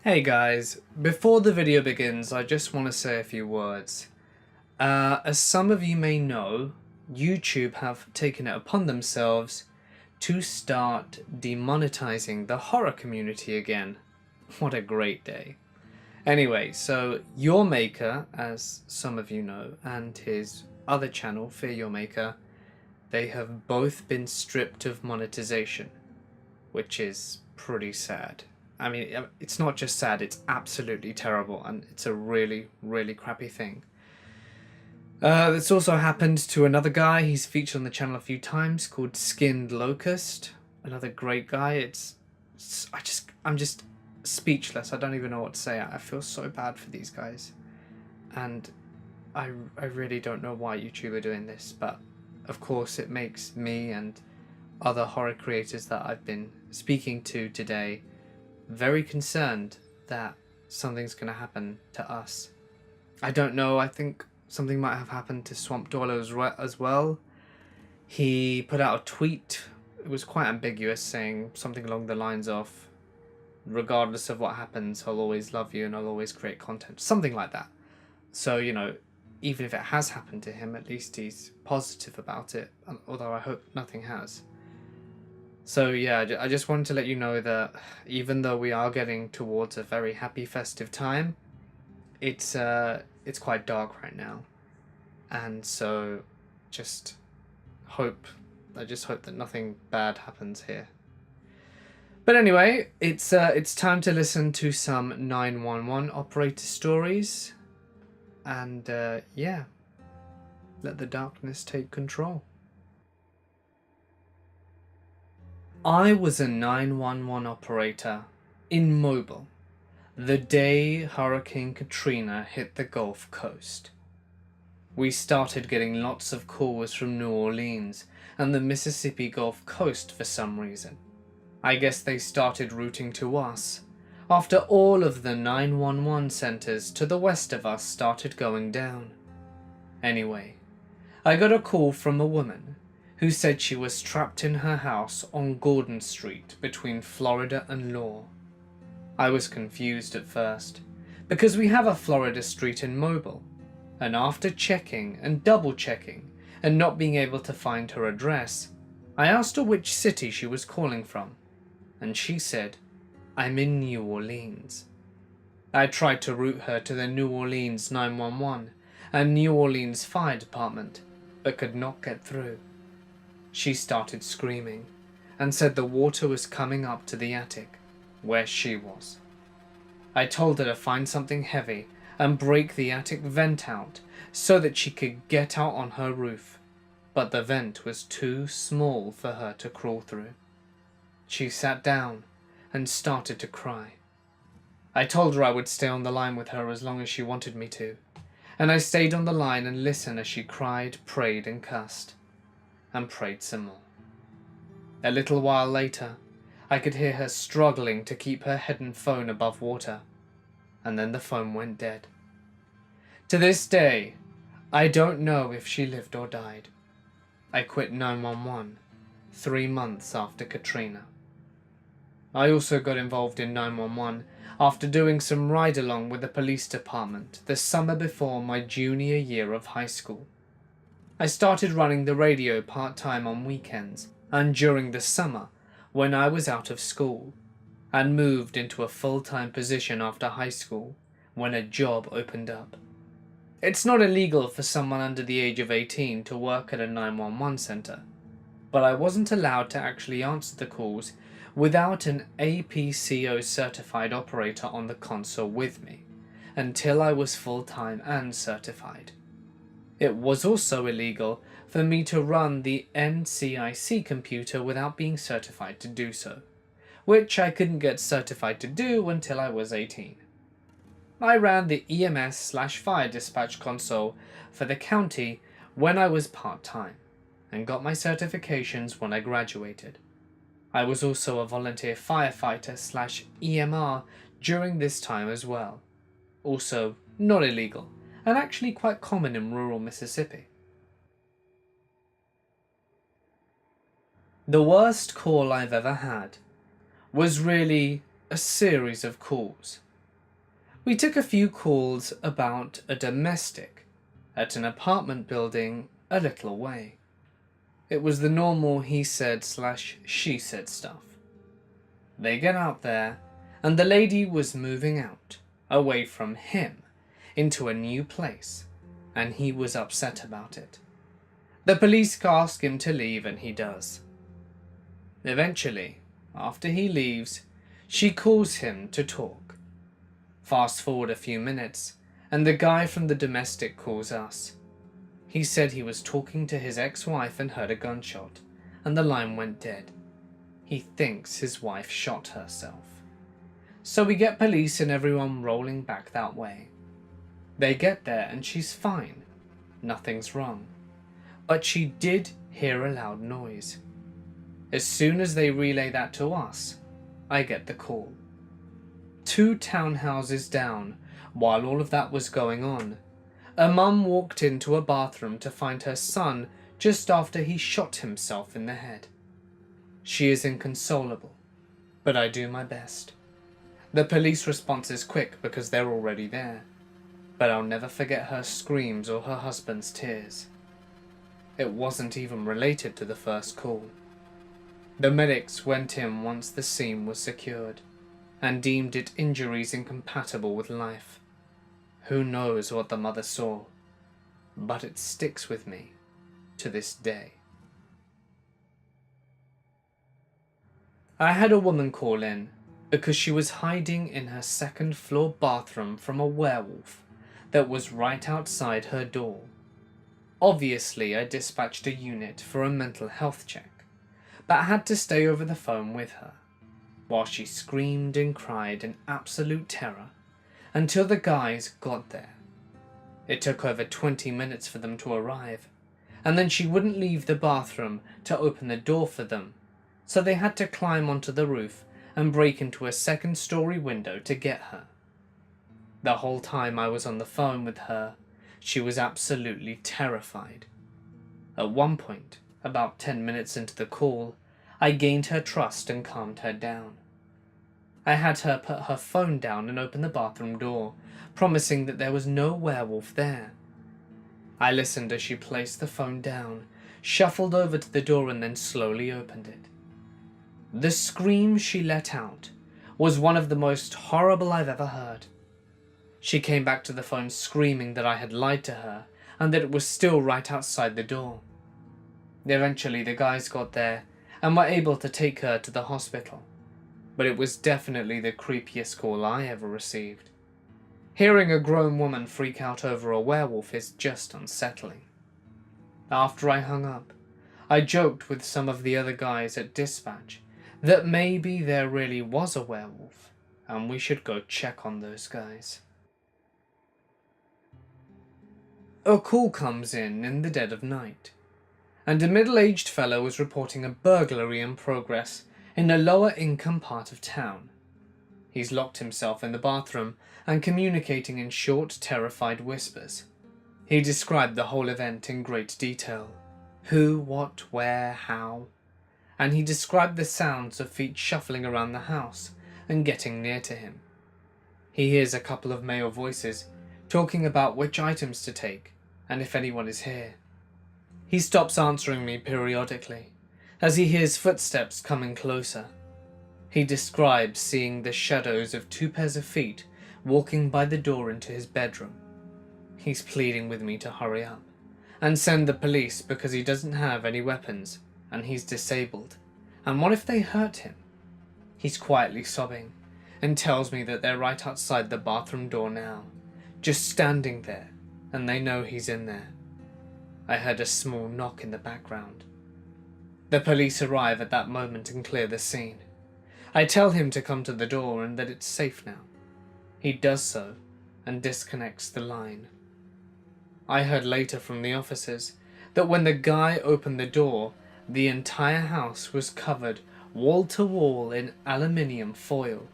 Hey guys, before the video begins, I just want to say a few words. As some of you may know, YouTube have taken it upon themselves to start demonetizing the horror community again. What a great day. Anyway, so Your Maker, as some of you know, and his other channel, Fear Your Maker, they have both been stripped of monetization, which is pretty sad. I mean, it's not just sad, it's absolutely terrible, and it's a really, really crappy thing. This also happened to another guy. He's featured on the channel a few times, called Skinned Locust. Another great guy. I'm just speechless. I don't even know what to say. I feel so bad for these guys, and I really don't know why YouTube are doing this, but of course it makes me and other horror creators that I've been speaking to today very concerned that something's going to happen to us. I don't know, I think something might have happened to Swamp Dweller as well. He put out a tweet, it was quite ambiguous, saying something along the lines of, regardless of what happens, I'll always love you and I'll always create content. Something like that. So, you know, even if it has happened to him, at least he's positive about it, although I hope nothing has. So yeah, I just wanted to let you know that even though we are getting towards a very happy festive time, it's quite dark right now, and so I just hope that nothing bad happens here. But anyway, it's time to listen to some 911 operator stories, and yeah, let the darkness take control. I was a 911 operator in Mobile the day Hurricane Katrina hit the Gulf Coast. We started getting lots of calls from New Orleans and the Mississippi Gulf Coast for some reason. I guess they started routing to us after all of the 911 centers to the west of us started going down. Anyway, I got a call from a woman who said she was trapped in her house on Gordon Street between Florida and Law. I was confused at first, because we have a Florida street in Mobile, and after checking and double checking and not being able to find her address, I asked her which city she was calling from, and she said, "I'm in New Orleans." I tried to route her to the New Orleans 911 and New Orleans Fire Department, but could not get through. She started screaming and said the water was coming up to the attic, where she was. I told her to find something heavy and break the attic vent out so that she could get out on her roof, but the vent was too small for her to crawl through. She sat down and started to cry. I told her I would stay on the line with her as long as she wanted me to, and I stayed on the line and listened as she cried, prayed and cussed, and prayed some more. A little while later, I could hear her struggling to keep her head and phone above water, and then the phone went dead. To this day, I don't know if she lived or died. I quit 911 3 months after Katrina. I also got involved in 911 after doing some ride-along with the police department the summer before my junior year of high school. I started running the radio part-time on weekends and during the summer when I was out of school, and moved into a full-time position after high school when a job opened up. It's not illegal for someone under the age of 18 to work at a 911 center, but I wasn't allowed to actually answer the calls without an APCO certified operator on the console with me until I was full-time and certified. It was also illegal for me to run the NCIC computer without being certified to do so, which I couldn't get certified to do until I was 18. I ran the EMS/fire dispatch console for the county when I was part-time, and got my certifications when I graduated. I was also a volunteer firefighter/EMR during this time as well, also not illegal, and actually quite common in rural Mississippi. The worst call I've ever had was really a series of calls We took a few calls about a domestic at an apartment building a little away. It was the normal he said / she said stuff. They get out there, and the lady was moving out, away from him, into a new place, and he was upset about it. The police ask him to leave, and he does. Eventually, after he leaves, she calls him to talk. Fast forward a few minutes, and the guy from the domestic calls us. He said he was talking to his ex-wife and heard a gunshot, and the line went dead. He thinks his wife shot herself. So we get police and everyone rolling back that way. They get there and she's fine. Nothing's wrong. But she did hear a loud noise. As soon as they relay that to us, I get the call. 2 townhouses down, while all of that was going on, a mum walked into a bathroom to find her son just after he shot himself in the head. She is inconsolable, but I do my best. The police response is quick because they're already there, but I'll never forget her screams or her husband's tears. It wasn't even related to the first call. The medics went in once the scene was secured, and deemed it injuries incompatible with life. Who knows what the mother saw, but it sticks with me to this day. I had a woman call in because she was hiding in her 2nd floor bathroom from a werewolf that was right outside her door. Obviously, I dispatched a unit for a mental health check, but had to stay over the phone with her, while she screamed and cried in absolute terror until the guys got there. It took over 20 minutes for them to arrive, and then she wouldn't leave the bathroom to open the door for them, so they had to climb onto the roof and break into a 2nd-story window to get her. The whole time I was on the phone with her, she was absolutely terrified. At one point, about 10 minutes into the call, I gained her trust and calmed her down. I had her put her phone down and open the bathroom door, promising that there was no werewolf there. I listened as she placed the phone down, shuffled over to the door and then slowly opened it. The scream she let out was one of the most horrible I've ever heard. She came back to the phone screaming that I had lied to her and that it was still right outside the door. Eventually the guys got there and were able to take her to the hospital, but it was definitely the creepiest call I ever received. Hearing a grown woman freak out over a werewolf is just unsettling. After I hung up, I joked with some of the other guys at dispatch that maybe there really was a werewolf and we should go check on those guys. A call comes in the dead of night, and a middle-aged fellow was reporting a burglary in progress in a lower-income part of town. He's locked himself in the bathroom and communicating in short, terrified whispers. He described the whole event in great detail. Who, what, where, how. And he described the sounds of feet shuffling around the house and getting near to him. He hears a couple of male voices talking about which items to take and if anyone is here. He stops answering me periodically as he hears footsteps coming closer. He describes seeing the shadows of 2 pairs of feet walking by the door into his bedroom. He's pleading with me to hurry up and send the police because he doesn't have any weapons and he's disabled. And what if they hurt him? He's quietly sobbing and tells me that they're right outside the bathroom door now, just standing there, and they know he's in there. I heard a small knock in the background. The police arrive at that moment and clear the scene. I tell him to come to the door and that it's safe now. He does so and disconnects the line. I heard later from the officers that when the guy opened the door, the entire house was covered wall to wall in aluminium foil,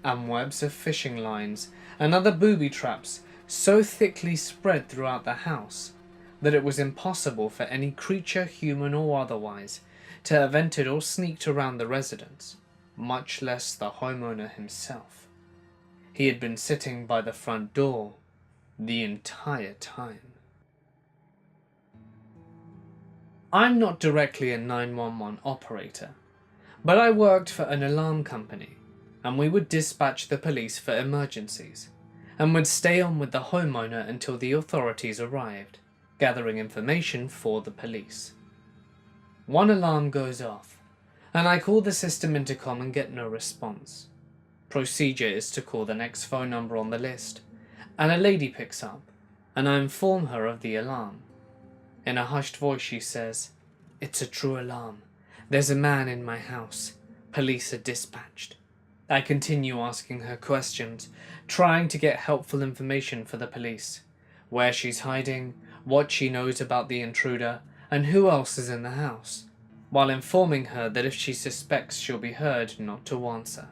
and webs of fishing lines and other booby traps so thickly spread throughout the house that it was impossible for any creature, human or otherwise, to have entered or sneaked around the residence, much less the homeowner himself. He had been sitting by the front door the entire time. I'm not directly a 911 operator, but I worked for an alarm company, and we would dispatch the police for emergencies, and would stay on with the homeowner until the authorities arrived, gathering information for the police. One alarm goes off, and I call the system intercom and get no response. Procedure is to call the next phone number on the list, and a lady picks up, and I inform her of the alarm. In a hushed voice she says, "It's a true alarm. There's a man in my house. Police are dispatched." I continue asking her questions, trying to get helpful information for the police. Where she's hiding, what she knows about the intruder, and who else is in the house, while informing her that if she suspects she'll be heard not to answer.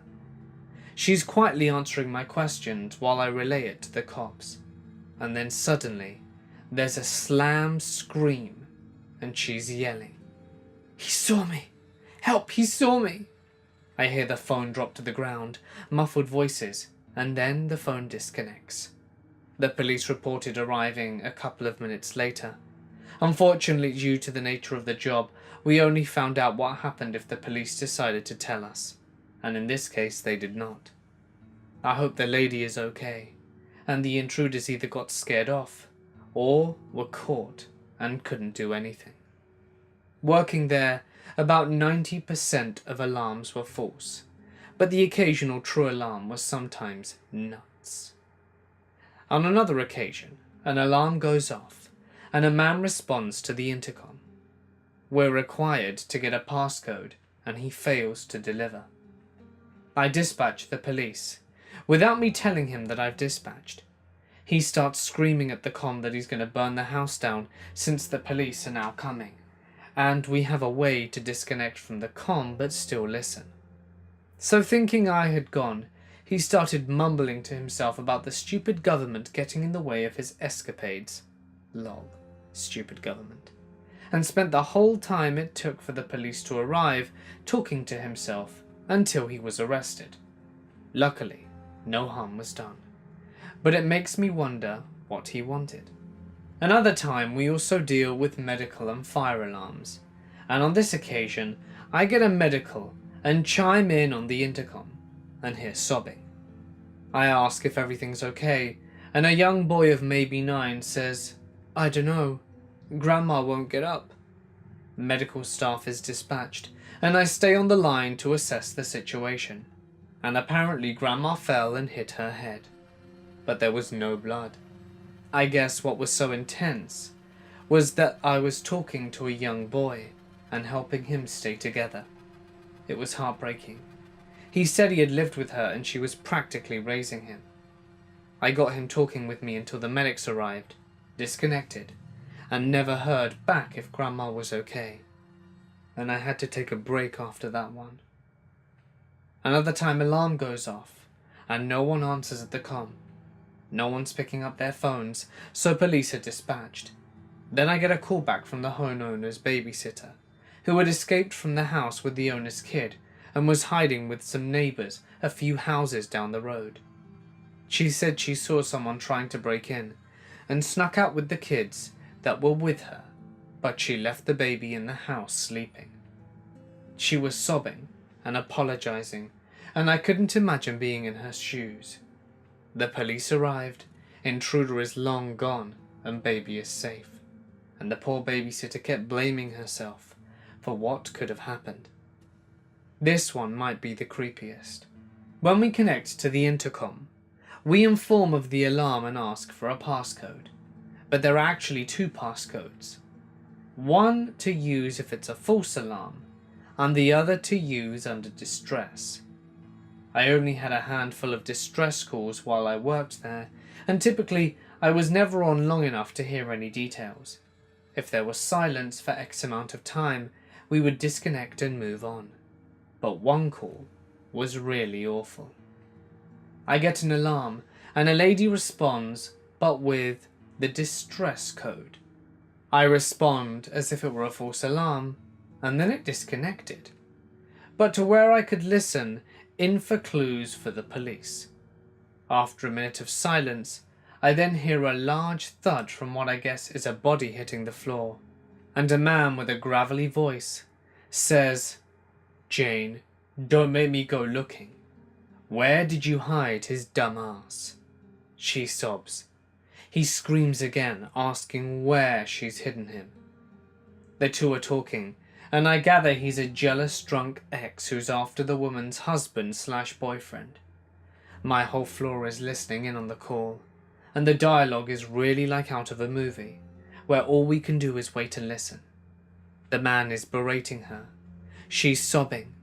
She's quietly answering my questions while I relay it to the cops, and then suddenly there's a slam scream and she's yelling, "He saw me! Help, he saw me!" I hear the phone drop to the ground, muffled voices, and then the phone disconnects. The police reported arriving a couple of minutes later. Unfortunately, due to the nature of the job, we only found out what happened if the police decided to tell us, and in this case they did not. I hope the lady is okay, and the intruders either got scared off, or were caught and couldn't do anything. Working there, about 90% of alarms were false, but the occasional true alarm was sometimes nuts. On another occasion, an alarm goes off, and a man responds to the intercom. We're required to get a passcode, and he fails to deliver. I dispatch the police, without me telling him that I've dispatched. He starts screaming at the comm that he's going to burn the house down since the police are now coming, and we have a way to disconnect from the comm but still listen. So thinking I had gone, he started mumbling to himself about the stupid government getting in the way of his escapades. Lol, stupid government. And spent the whole time it took for the police to arrive talking to himself until he was arrested. Luckily, no harm was done, but it makes me wonder what he wanted. Another time we also deal with medical and fire alarms, and on this occasion I get a medical and chime in on the intercom and hear sobbing. I ask if everything's okay, and a young boy of maybe 9 says, "I dunno, Grandma won't get up." Medical staff is dispatched, and I stay on the line to assess the situation, and apparently Grandma fell and hit her head, but there was no blood. I guess what was so intense was that I was talking to a young boy and helping him stay together. It was heartbreaking. He said he had lived with her and she was practically raising him. I got him talking with me until the medics arrived, disconnected, and never heard back if Grandma was okay. And I had to take a break after that one. Another time alarm goes off, and no one answers at the comm. No one's picking up their phones, so police are dispatched. Then I get a call back from the homeowner's babysitter, who had escaped from the house with the owner's kid and was hiding with some neighbours a few houses down the road. She said she saw someone trying to break in and snuck out with the kids that were with her, but she left the baby in the house sleeping. She was sobbing and apologising, and I couldn't imagine being in her shoes. The police arrived, intruder is long gone, and baby is safe, and the poor babysitter kept blaming herself for what could have happened. This one might be the creepiest. When we connect to the intercom, we inform of the alarm and ask for a passcode, but there are actually 2 passcodes. One to use if it's a false alarm, and the other to use under distress. I only had a handful of distress calls while I worked there, and typically I was never on long enough to hear any details. If there was silence for X amount of time, we would disconnect and move on. But one call was really awful. I get an alarm, and a lady responds, but with the distress code. I respond as if it were a false alarm, and then it disconnected. But to where I could listen in for clues for the police. After a minute of silence, I then hear a large thud from what I guess is a body hitting the floor, and a man with a gravelly voice says, "Jane, don't make me go looking. Where did you hide his dumb ass?" She sobs. He screams again, asking where she's hidden him. The two are talking, and I gather he's a jealous drunk ex who's after the woman's husband/boyfriend. My whole floor is listening in on the call, and the dialogue is really like out of a movie, where all we can do is wait and listen. The man is berating her. She's sobbing,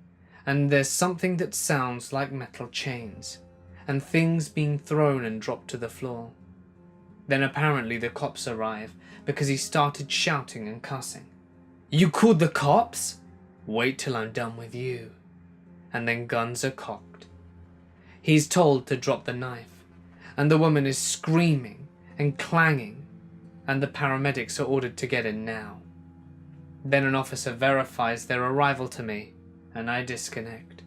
and there's something that sounds like metal chains, and things being thrown and dropped to the floor. Then apparently the cops arrive because he started shouting and cussing. "You called the cops? Wait till I'm done with you." And then guns are cocked. He's told to drop the knife, and the woman is screaming and clanging, and the paramedics are ordered to get in now. Then an officer verifies their arrival to me, and I disconnect.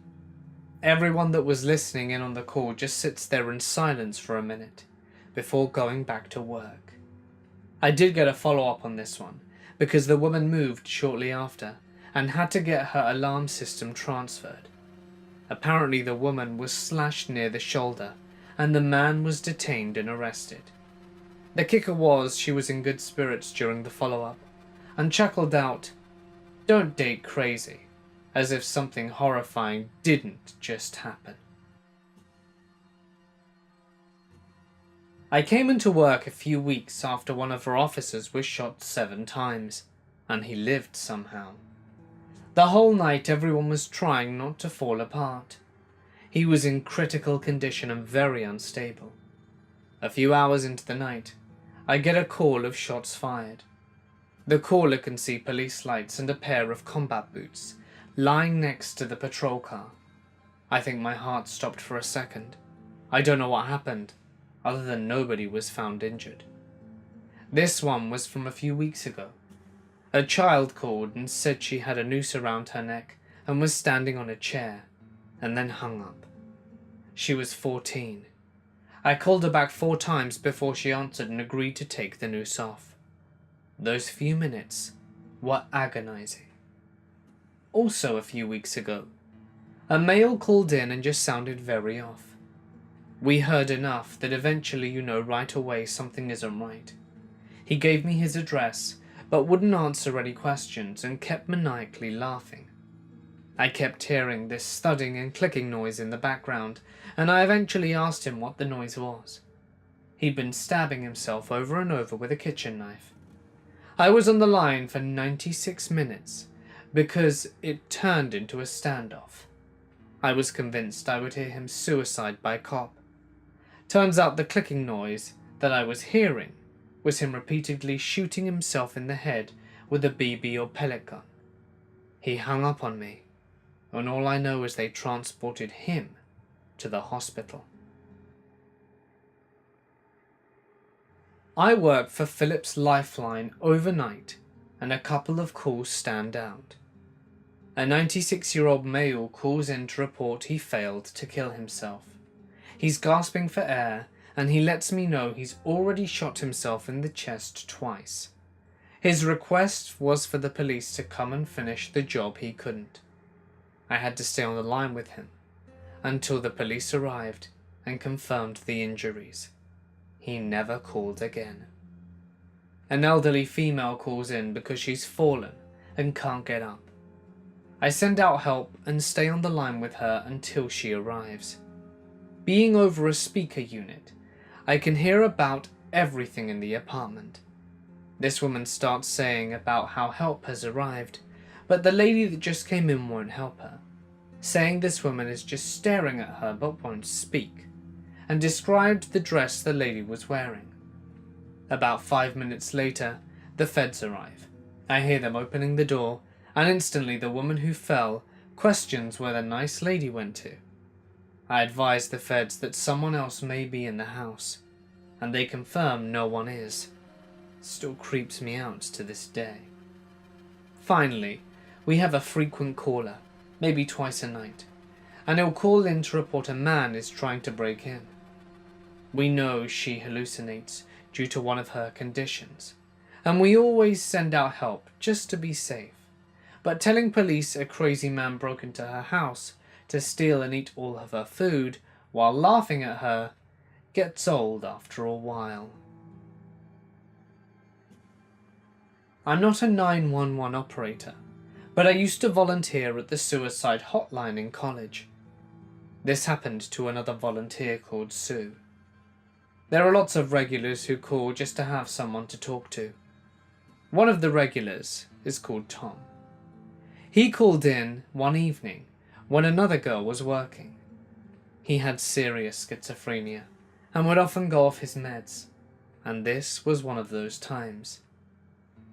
Everyone that was listening in on the call just sits there in silence for a minute before going back to work. I did get a follow-up on this one, because the woman moved shortly after and had to get her alarm system transferred. Apparently the woman was slashed near the shoulder, and the man was detained and arrested. The kicker was she was in good spirits during the follow-up, and chuckled out, "Don't date crazy," as if something horrifying didn't just happen. I came into work a few weeks after one of our officers was shot 7 times, and he lived somehow. The whole night everyone was trying not to fall apart. He was in critical condition and very unstable. A few hours into the night, I get a call of shots fired. The caller can see police lights and a pair of combat boots lying next to the patrol car. I think my heart stopped for a second. I don't know what happened, other than nobody was found injured. This one was from a few weeks ago. A child called and said she had a noose around her neck and was standing on a chair, and then hung up. She was 14. I called her back 4 times before she answered and agreed to take the noose off. Those few minutes were agonizing. Also a few weeks ago, a male called in and just sounded very off. We heard enough that eventually you know right away something isn't right. He gave me his address, but wouldn't answer any questions and kept maniacally laughing. I kept hearing this thudding and clicking noise in the background, and I eventually asked him what the noise was. He'd been stabbing himself over and over with a kitchen knife. I was on the line for 96 minutes, because it turned into a standoff. I was convinced I would hear him suicide by cop. Turns out the clicking noise that I was hearing was him repeatedly shooting himself in the head with a BB or pellet gun. He hung up on me, and all I know is they transported him to the hospital. I work for Philip's Lifeline overnight, and a couple of calls stand out. A 96-year-old male calls in to report he failed to kill himself. He's gasping for air, and he lets me know he's already shot himself in the chest twice. His request was for the police to come and finish the job he couldn't. I had to stay on the line with him until the police arrived and confirmed the injuries. He never called again. An elderly female calls in because she's fallen and can't get up. I send out help and stay on the line with her until she arrives. Being over a speaker unit, I can hear about everything in the apartment. This woman starts saying about how help has arrived, but the lady that just came in won't help her, saying this woman is just staring at her but won't speak, and described the dress the lady was wearing. About 5 minutes later, the feds arrive. I hear them opening the door, and instantly the woman who fell questions where the nice lady went to. I advise the feds that someone else may be in the house, and they confirm no one is. Still creeps me out to this day. Finally, we have a frequent caller, maybe twice a night, and he'll call in to report a man is trying to break in. We know she hallucinates due to one of her conditions, and we always send out help just to be safe. But telling police a crazy man broke into her house to steal and eat all of her food while laughing at her gets old after a while. I'm not a 911 operator, but I used to volunteer at the suicide hotline in college. This happened to another volunteer called Sue. There are lots of regulars who call just to have someone to talk to. One of the regulars is called Tom. He called in one evening when another girl was working. He had serious schizophrenia and would often go off his meds, and this was one of those times.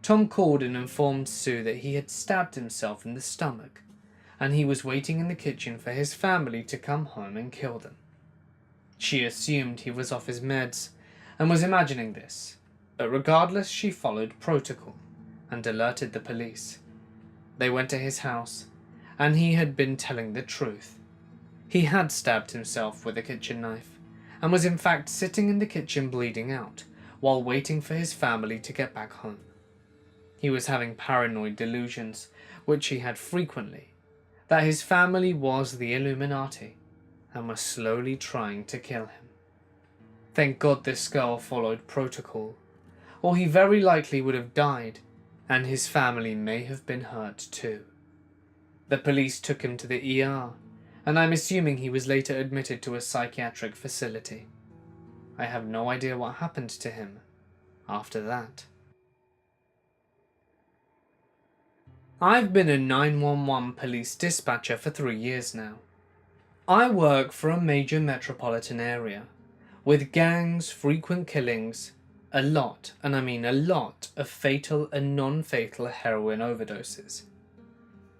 Tom called and informed Sue that he had stabbed himself in the stomach, and he was waiting in the kitchen for his family to come home and kill them. She assumed he was off his meds and was imagining this, but regardless she followed protocol and alerted the police. They went to his house, and he had been telling the truth. He had stabbed himself with a kitchen knife, and was in fact sitting in the kitchen bleeding out, while waiting for his family to get back home. He was having paranoid delusions, which he had frequently, that his family was the Illuminati, and was slowly trying to kill him. Thank God this girl followed protocol, or he very likely would have died, and his family may have been hurt too. The police took him to the ER, and I'm assuming he was later admitted to a psychiatric facility. I have no idea what happened to him after that. I've been a 911 police dispatcher for 3 years now. I work for a major metropolitan area, with gangs, frequent killings, a lot, and I mean a lot, of fatal and non-fatal heroin overdoses.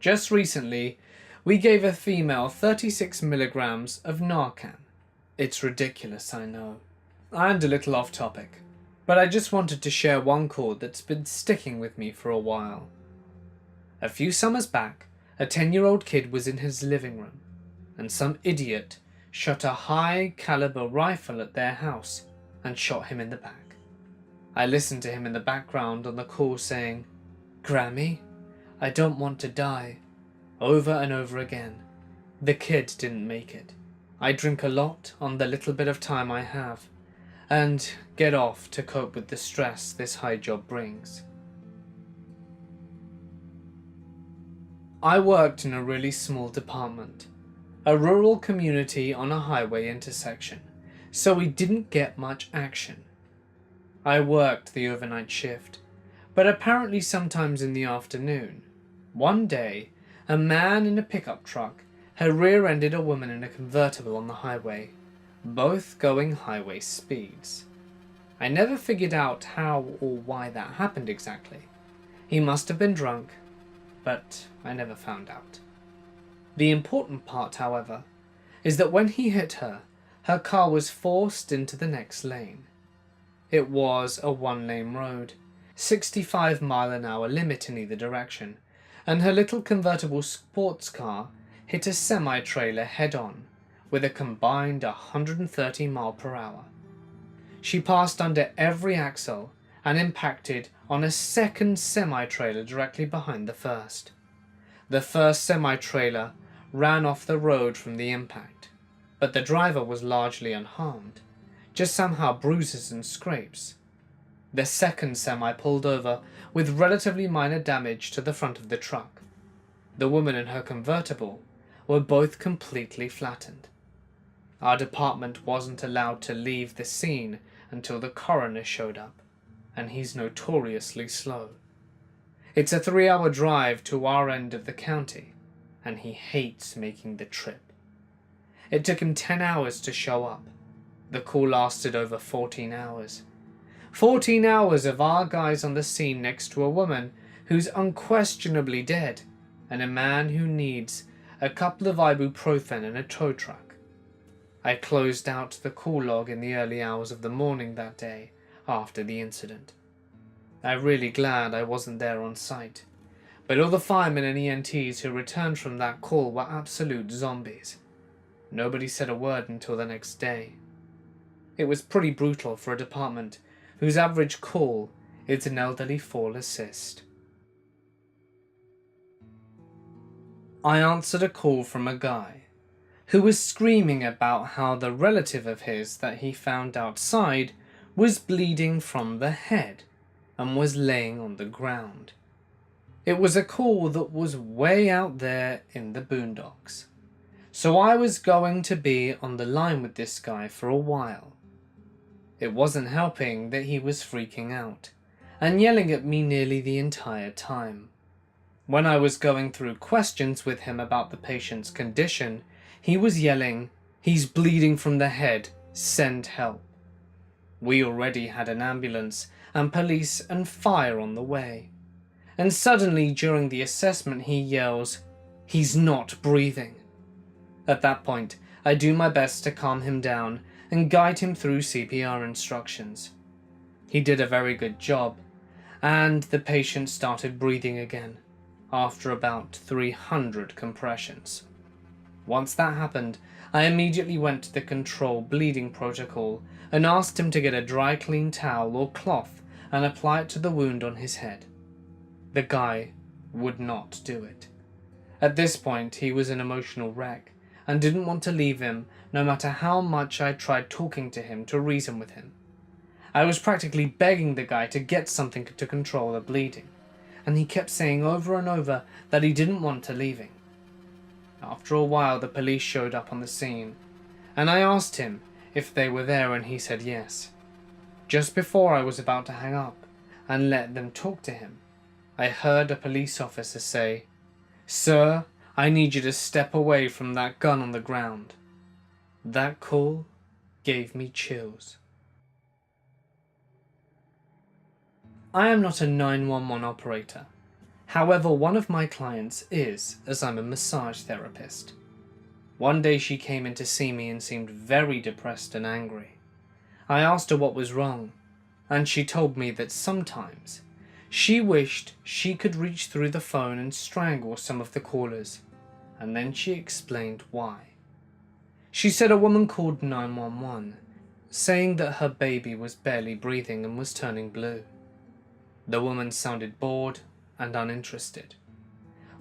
Just recently, we gave a female 36 milligrams of Narcan. It's ridiculous, I know. And a little off topic, but I just wanted to share one call that's been sticking with me for a while. A few summers back, a 10-year-old kid was in his living room, and some idiot shot a high-caliber rifle at their house and shot him in the back. I listened to him in the background on the call saying, "Grammy, I don't want to die," over and over again. The kid didn't make it. I drink a lot on the little bit of time I have, and get off to cope with the stress this high job brings. I worked in a really small department, a rural community on a highway intersection, so we didn't get much action. I worked the overnight shift, but apparently sometimes in the afternoon. One day, a man in a pickup truck had rear-ended a woman in a convertible on the highway, both going highway speeds. I never figured out how or why that happened exactly. He must have been drunk, but I never found out. The important part, however, is that when he hit her, her car was forced into the next lane. It was a one-lane road, 65-mile-an-hour limit in either direction, and her little convertible sports car hit a semi-trailer head-on with a combined 130 miles per hour. She passed under every axle and impacted on a second semi-trailer directly behind the first. The first semi-trailer ran off the road from the impact, but the driver was largely unharmed, just somehow bruises and scrapes. The second semi pulled over with relatively minor damage to the front of the truck. The woman and her convertible were both completely flattened. Our department wasn't allowed to leave the scene until the coroner showed up, and he's notoriously slow. It's a 3-hour drive to our end of the county, and he hates making the trip. It took him 10 hours to show up. The call lasted over 14 hours. 14 hours of our guys on the scene next to a woman who's unquestionably dead, and a man who needs a couple of ibuprofen and a tow truck. I closed out the call log in the early hours of the morning that day after the incident. I'm really glad I wasn't there on site, but all the firemen and EMTs who returned from that call were absolute zombies. Nobody said a word until the next day. It was pretty brutal for a department whose average call is an elderly fall assist. I answered a call from a guy who was screaming about how the relative of his that he found outside was bleeding from the head and was laying on the ground. It was a call that was way out there in the boondocks, so I was going to be on the line with this guy for a while. It wasn't helping that he was freaking out and yelling at me nearly the entire time. When I was going through questions with him about the patient's condition, he was yelling, "He's bleeding from the head, send help." We already had an ambulance and police and fire on the way. And suddenly during the assessment he yells, "He's not breathing." At that point, I do my best to calm him down and guide him through CPR instructions. He did a very good job, and the patient started breathing again after about 300 compressions. Once that happened, I immediately went to the control bleeding protocol and asked him to get a dry clean towel or cloth and apply it to the wound on his head. The guy would not do it. At this point, he was an emotional wreck and didn't want to leave him no matter how much I tried talking to him to reason with him. I was practically begging the guy to get something to control the bleeding, and he kept saying over and over that he didn't want to leaving. After a while, the police showed up on the scene, and I asked him if they were there and he said yes. Just before I was about to hang up and let them talk to him, I heard a police officer say, "Sir, I need you to step away from that gun on the ground." That call gave me chills. I am not a 911 operator. However, one of my clients is, as I'm a massage therapist. One day she came in to see me and seemed very depressed and angry. I asked her what was wrong, and she told me that sometimes she wished she could reach through the phone and strangle some of the callers, and then she explained why. She said a woman called 911, saying that her baby was barely breathing and was turning blue. The woman sounded bored and uninterested.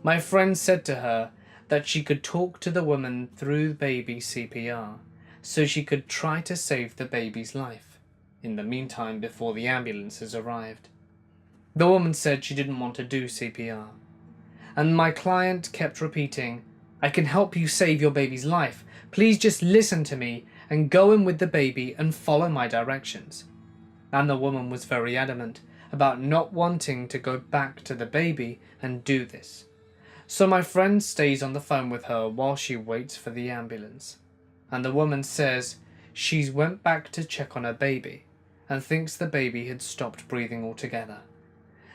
My friend said to her that she could talk to the woman through baby CPR, so she could try to save the baby's life, in the meantime before the ambulances arrived. The woman said she didn't want to do CPR, and my client kept repeating, "I can help you save your baby's life. Please just listen to me and go in with the baby and follow my directions." And the woman was very adamant about not wanting to go back to the baby and do this. So my friend stays on the phone with her while she waits for the ambulance. And the woman says she went back to check on her baby and thinks the baby had stopped breathing altogether.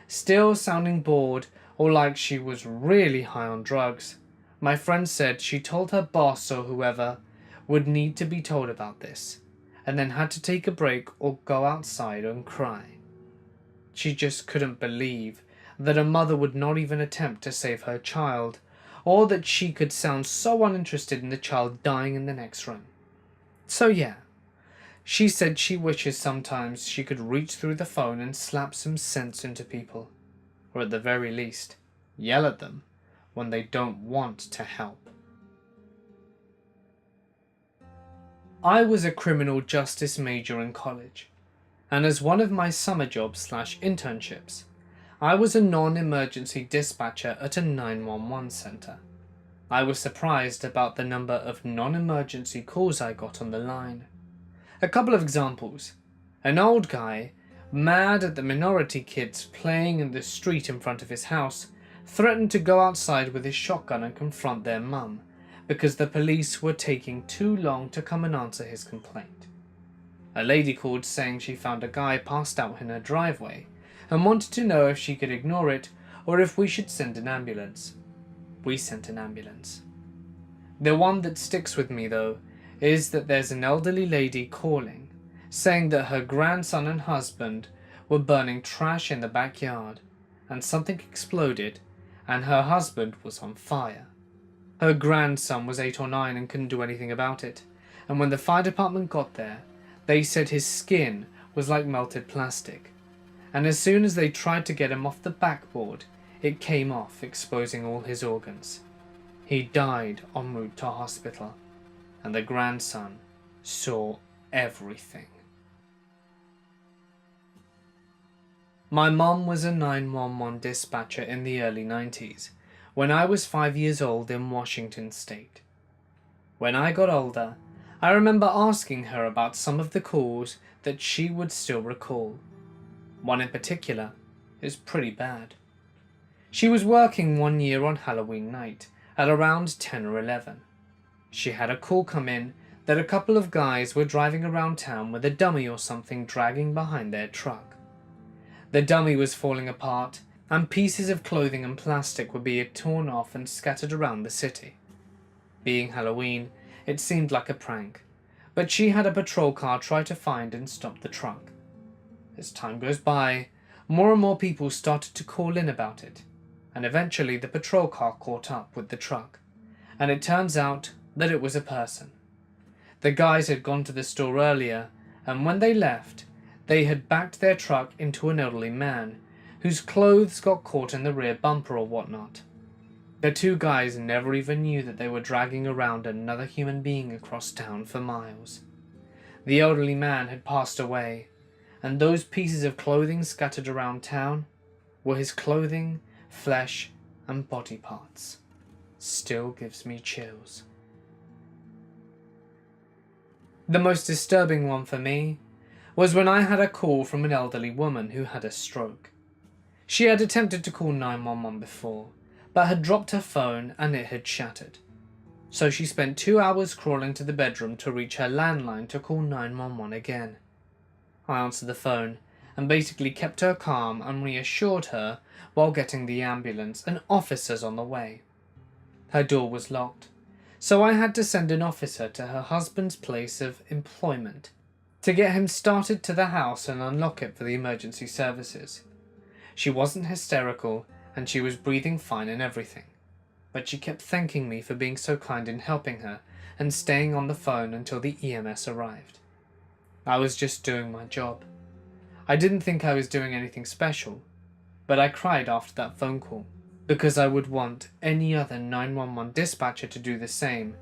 Still sounding bored or like she was really high on drugs, my friend said she told her boss or whoever would need to be told about this, and then had to take a break or go outside and cry. She just couldn't believe that a mother would not even attempt to save her child, or that she could sound so uninterested in the child dying in the next room. So yeah, she said she wishes sometimes she could reach through the phone and slap some sense into people, or at the very least, yell at them when they don't want to help. I was a criminal justice major in college, and as one of my summer jobs/internships, I was a non-emergency dispatcher at a 911 center. I was surprised about the number of non-emergency calls I got on the line. A couple of examples. An old guy, mad at the minority kids playing in the street in front of his house, threatened to go outside with his shotgun and confront their mum because the police were taking too long to come and answer his complaint. A lady called saying she found a guy passed out in her driveway and wanted to know if she could ignore it or if we should send an ambulance. We sent an ambulance. The one that sticks with me though is that there's an elderly lady calling, saying that her grandson and husband were burning trash in the backyard and something exploded and her husband was on fire. Her grandson was 8 or 9 and couldn't do anything about it, and when the fire department got there, They said his skin was like melted plastic, and as soon as they tried to get him off the backboard, it came off, exposing all his organs. He died en route to hospital, and the grandson saw everything. My mum was a 911 dispatcher in the early 90s, when I was 5 years old in Washington State. When I got older, I remember asking her about some of the calls that she would still recall. One in particular is pretty bad. She was working one year on Halloween night at around 10 or 11. She had a call come in that a couple of guys were driving around town with a dummy or something dragging behind their truck. The dummy was falling apart, and pieces of clothing and plastic were being torn off and scattered around the city. Being Halloween, it seemed like a prank, but she had a patrol car try to find and stop the truck. As time goes by, more and more people started to call in about it, and eventually the patrol car caught up with the truck, and it turns out that it was a person. The guys had gone to the store earlier, and when they left, they had backed their truck into an elderly man, whose clothes got caught in the rear bumper or whatnot. The two guys never even knew that they were dragging around another human being across town for miles. The elderly man had passed away, and those pieces of clothing scattered around town were his clothing, flesh, and body parts. Still gives me chills. The most disturbing one for me was when I had a call from an elderly woman who had a stroke. She had attempted to call 911 before, but had dropped her phone and it had shattered. So she spent 2 hours crawling to the bedroom to reach her landline to call 911 again. I answered the phone and basically kept her calm and reassured her while getting the ambulance and officers on the way. Her door was locked, so I had to send an officer to her husband's place of employment to get him started to the house and unlock it for the emergency services. She wasn't hysterical and she was breathing fine and everything, but she kept thanking me for being so kind in helping her and staying on the phone until the EMS arrived. I was just doing my job. I didn't think I was doing anything special, but I cried after that phone call because I would want any other 911 dispatcher to do the same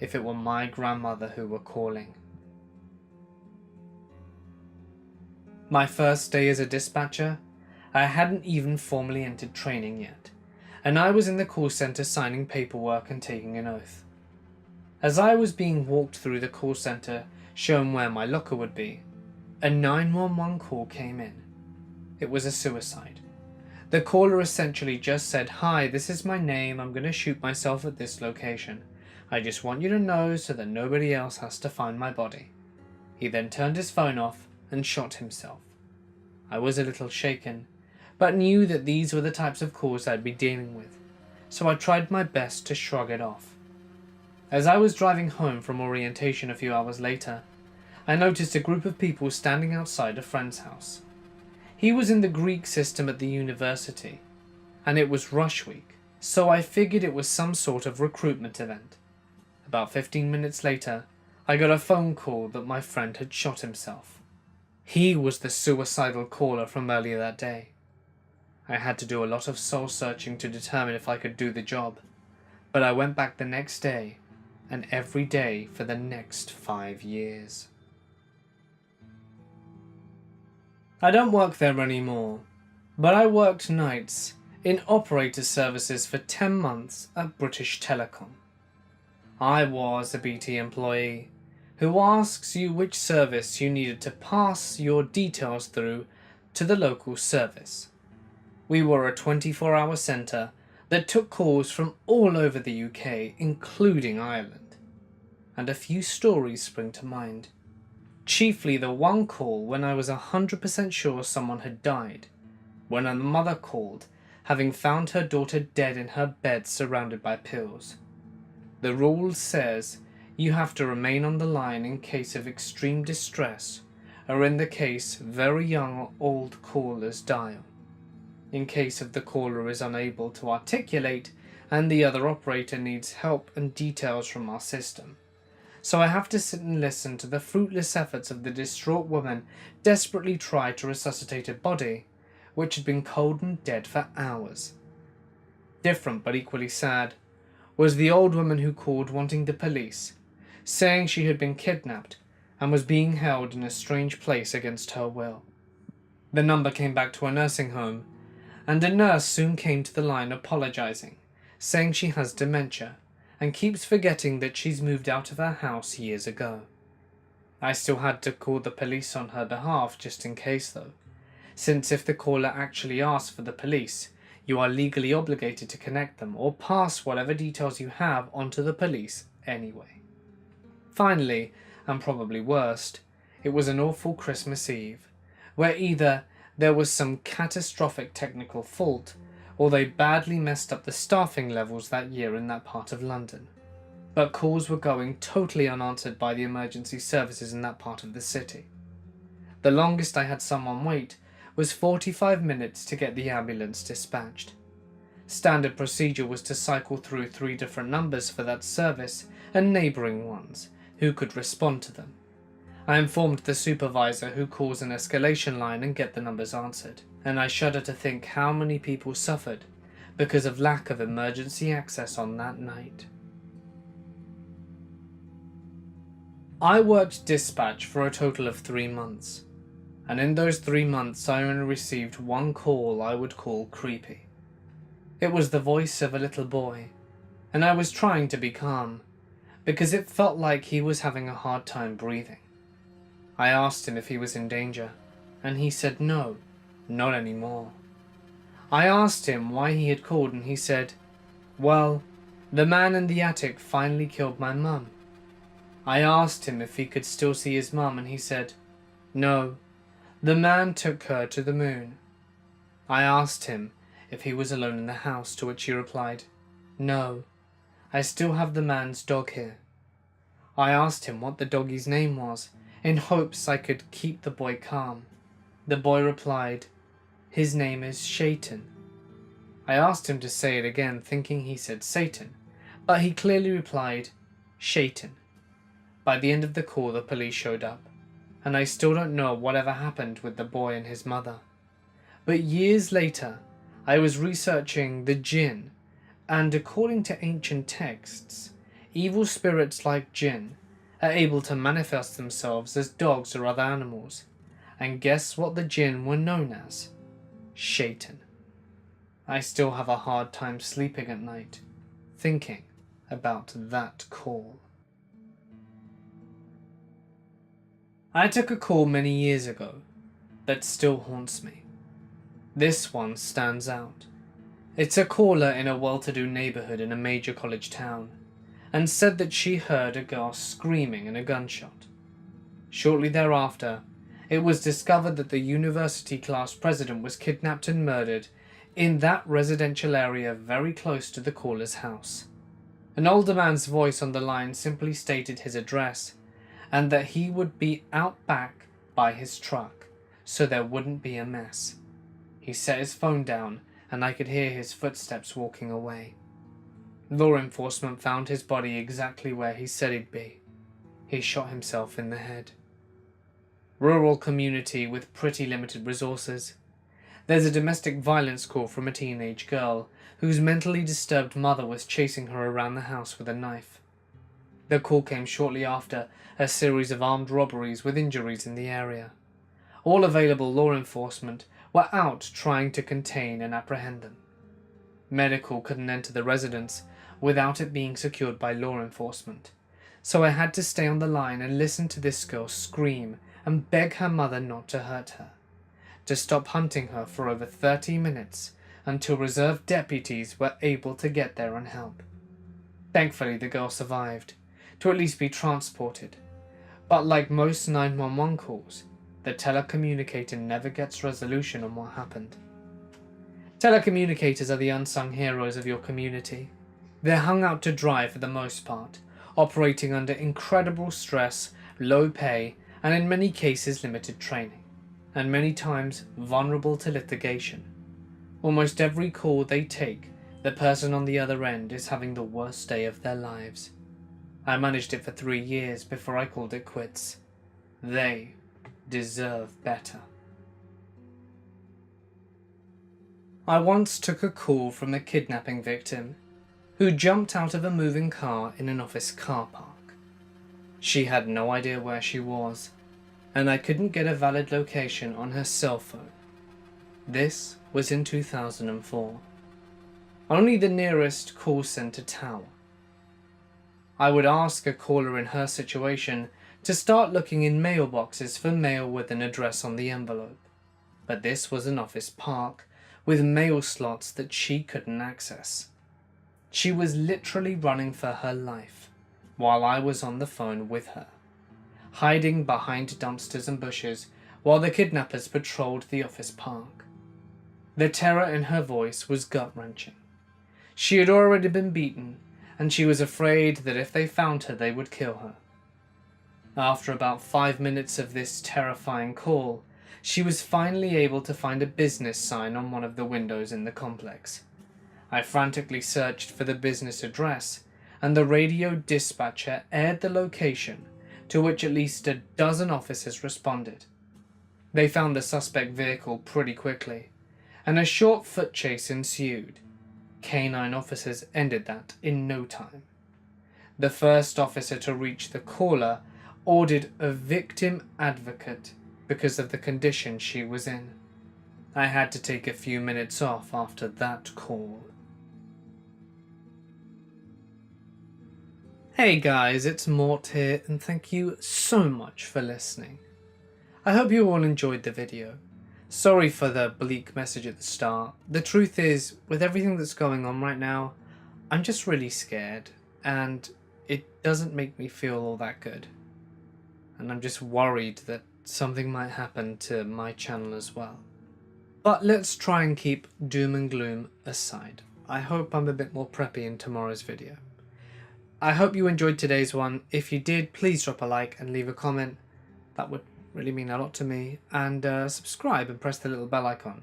if it were my grandmother who were calling. My first day as a dispatcher, I hadn't even formally entered training yet, and I was in the call center signing paperwork and taking an oath. As I was being walked through the call center, shown where my locker would be, a 911 call came in. It was a suicide. The caller essentially just said, "Hi, this is my name, I'm going to shoot myself at this location. I just want you to know so that nobody else has to find my body." He then turned his phone off and shot himself. I was a little shaken, but knew that these were the types of calls I'd be dealing with, so I tried my best to shrug it off. As I was driving home from orientation a few hours later, I noticed a group of people standing outside a friend's house. He was in the Greek system at the university, and it was rush week, so I figured it was some sort of recruitment event. About 15 minutes later, I got a phone call that my friend had shot himself. He was the suicidal caller from earlier that day. I had to do a lot of soul searching to determine if I could do the job, but I went back the next day and every day for the next 5 years. I don't work there anymore, but I worked nights in operator services for 10 months at British Telecom. I was a BT employee who asks you which service you needed to pass your details through to the local service. We were a 24-hour centre that took calls from all over the UK, including Ireland. And a few stories spring to mind. Chiefly the one call when I was 100% sure someone had died, when a mother called, having found her daughter dead in her bed surrounded by pills. The rule says you have to remain on the line in case of extreme distress, or in the case very young or old callers dial. In case of the caller is unable to articulate and the other operator needs help and details from our system. so I have to sit and listen to the fruitless efforts of the distraught woman desperately try to resuscitate a body which had been cold and dead for hours. Different but equally sad was the old woman who called wanting the police, saying she had been kidnapped and was being held in a strange place against her will. The number came back to a nursing home, and a nurse soon came to the line apologizing, saying she has dementia and keeps forgetting that she's moved out of her house years ago. I still had to call the police on her behalf just in case though, since if the caller actually asks for the police, you are legally obligated to connect them or pass whatever details you have onto the police anyway. Finally, and probably worst, it was an awful Christmas Eve, where either there was some catastrophic technical fault or they badly messed up the staffing levels that year in that part of London. But calls were going totally unanswered by the emergency services in that part of the city. The longest I had someone wait was 45 minutes to get the ambulance dispatched. Standard procedure was to cycle through 3 different numbers for that service and neighbouring ones who could respond to them. I informed the supervisor who calls an escalation line and get the numbers answered, and I shudder to think how many people suffered because of lack of emergency access on that night. I worked dispatch for a total of 3 months, and in those 3 months I only received one call I would call creepy. It was the voice of a little boy, and I was trying to be calm, because it felt like he was having a hard time breathing. I asked him if he was in danger, and he said no, not anymore. I asked him why he had called, and he said, well, the man in the attic finally killed my mum. I asked him if he could still see his mum, and he said, no, the man took her to the moon. I asked him if he was alone in the house, to which he replied, no, I still have the man's dog here. I asked him what the doggie's name was, in hopes I could keep the boy calm. The boy replied, his name is Shaitan. I asked him to say it again, thinking he said Satan, but he clearly replied, Shaitan. By the end of the call, the police showed up, and I still don't know whatever happened with the boy and his mother. But years later, I was researching the jinn, and according to ancient texts, evil spirits like jinn are able to manifest themselves as dogs or other animals, and guess what the jinn were known as? Shaitan. I still have a hard time sleeping at night, thinking about that call. I took a call many years ago that still haunts me. This one stands out. It's a caller in a well-to-do neighbourhood in a major college town, and said that she heard a girl screaming and a gunshot. Shortly thereafter, it was discovered that the university class president was kidnapped and murdered in that residential area very close to the caller's house. An older man's voice on the line simply stated his address, and that he would be out back by his truck, so there wouldn't be a mess. He set his phone down, and I could hear his footsteps walking away. Law enforcement found his body exactly where he said he'd be. He shot himself in the head. Rural community with pretty limited resources. There's a domestic violence call from a teenage girl whose mentally disturbed mother was chasing her around the house with a knife. The call came shortly after a series of armed robberies with injuries in the area. All available law enforcement were out trying to contain and apprehend them. Medical couldn't enter the residence without it being secured by law enforcement, so I had to stay on the line and listen to this girl scream and beg her mother not to hurt her, to stop hunting her for over 30 minutes until reserve deputies were able to get there and help. Thankfully, the girl survived, to at least be transported, but like most 911 calls, the telecommunicator never gets resolution on what happened. Telecommunicators are the unsung heroes of your community. They're hung out to dry for the most part, operating under incredible stress, low pay, and in many cases limited training, and many times vulnerable to litigation. Almost every call they take, the person on the other end is having the worst day of their lives. I managed it for 3 years before I called it quits. They deserve better. I once took a call from a kidnapping victim who jumped out of a moving car in an office car park. She had no idea where she was, and I couldn't get a valid location on her cell phone. This was in 2004. Only the nearest call center tower. I would ask a caller in her situation to start looking in mailboxes for mail with an address on the envelope, but this was an office park with mail slots that she couldn't access. She was literally running for her life while I was on the phone with her, hiding behind dumpsters and bushes while the kidnappers patrolled the office park. The terror in her voice was gut-wrenching. She had already been beaten, and she was afraid that if they found her, they would kill her. After about 5 minutes of this terrifying call, she was finally able to find a business sign on one of the windows in the complex. I frantically searched for the business address, and the radio dispatcher aired the location, to which at least a dozen officers responded. They found the suspect vehicle pretty quickly, and a short foot chase ensued. Canine officers ended that in no time. The first officer to reach the caller ordered a victim advocate because of the condition she was in. I had to take a few minutes off after that call. Hey guys, it's Mort here, and thank you so much for listening. I hope you all enjoyed the video. Sorry for the bleak message at the start. The truth is, with everything that's going on right now, I'm just really scared, and it doesn't make me feel all that good. And I'm just worried that something might happen to my channel as well. But let's try and keep doom and gloom aside. I hope I'm a bit more preppy in tomorrow's video. I hope you enjoyed today's one. If you did, please drop a like and leave a comment. That would really mean a lot to me. And subscribe and press the little bell icon,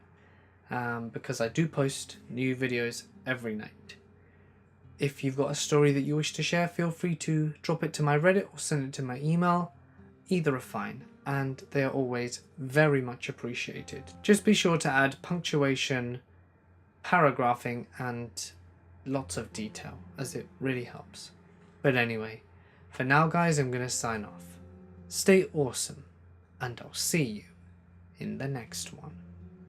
because I do post new videos every night. If you've got a story that you wish to share, feel free to drop it to my Reddit or send it to my email. Either are fine, and they are always very much appreciated. Just be sure to add punctuation, paragraphing, and lots of detail, as it really helps. But anyway, for now guys, I'm going to sign off. Stay awesome, and I'll see you in the next one.